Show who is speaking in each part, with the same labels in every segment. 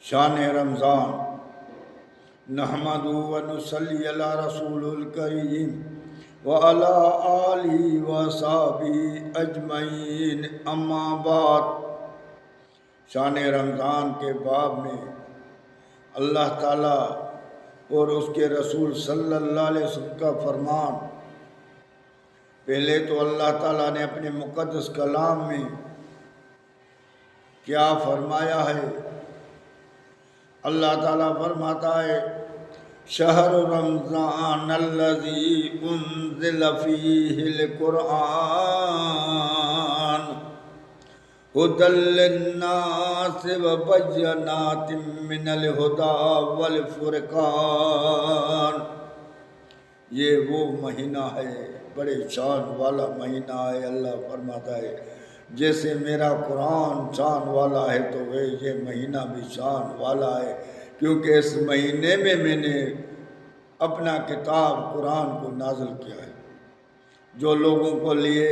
Speaker 1: شان رمضان نحمدہ و نصلی علی رسول الکریم وعلی آلہ وصحبہ اجمعین، اما بعد۔ شان رمضان کے باب میں اللہ تعالیٰ اور اس کے رسول صلی اللہ علیہ وسلم کا فرمان۔ پہلے تو اللہ تعالیٰ نے اپنے مقدس کلام میں کیا فرمایا ہے؟ اللہ تعالیٰ فرماتا ہے شہر رمضان الذی انزل فیہ القرآن ھدی للناس وبینات من الہدی والفرقان۔ یہ وہ مہینہ ہے، بڑے شان والا مہینہ ہے۔ اللہ فرماتا ہے جیسے میرا قرآن شان والا ہے تو وہ یہ مہینہ بھی شان والا ہے، کیونکہ اس مہینے میں میں نے اپنا کتاب قرآن کو نازل کیا ہے، جو لوگوں کو لیے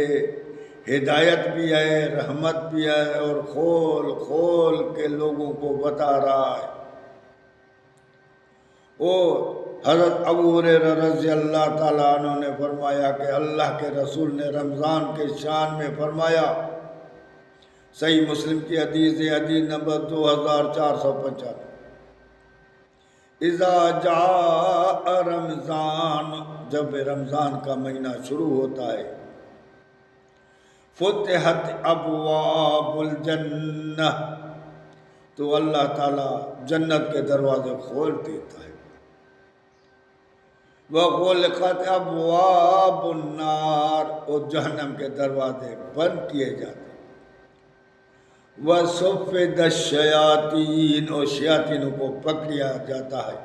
Speaker 1: ہدایت بھی ہے، رحمت بھی ہے، اور کھول کھول کے لوگوں کو بتا رہا ہے۔ اور حضرت ابو ہریرہ رضی اللہ تعالیٰ عنہ نے فرمایا کہ اللہ کے رسول نے رمضان کے شان میں فرمایا، صحیح مسلم کی حدیث نمبر 2495، اذا جاء رمضان، جب رمضان کا مہینہ شروع ہوتا ہے، فتحت ابواب الجنہ، تو اللہ تعالیٰ جنت کے دروازے کھول دیتا ہے، وغلقت ابواب النار، اور جہنم کے دروازے بند کیے جاتے ہیں، وصفد الشیاطین، اور شیاطینوں کو پکڑیا جاتا ہے۔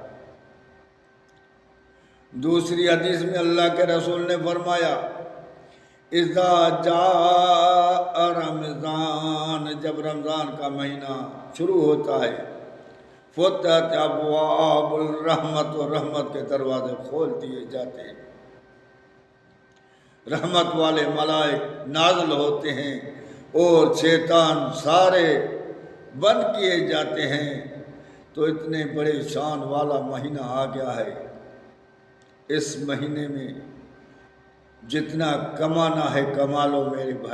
Speaker 1: دوسری حدیث میں اللہ کے رسول نے فرمایا اذا جاء رمضان، جب رمضان کا مہینہ شروع ہوتا ہے، فتحت ابواب الرحمت، اور رحمت کے دروازے کھول دیے جاتے ہیں، رحمت والے ملائک نازل ہوتے ہیں اور شیطان سارے بند کیے جاتے ہیں۔ تو اتنے بڑے شان والا مہینہ آ گیا ہے۔ اس مہینے میں جتنا کمانا ہے کما لو میرے بھائی۔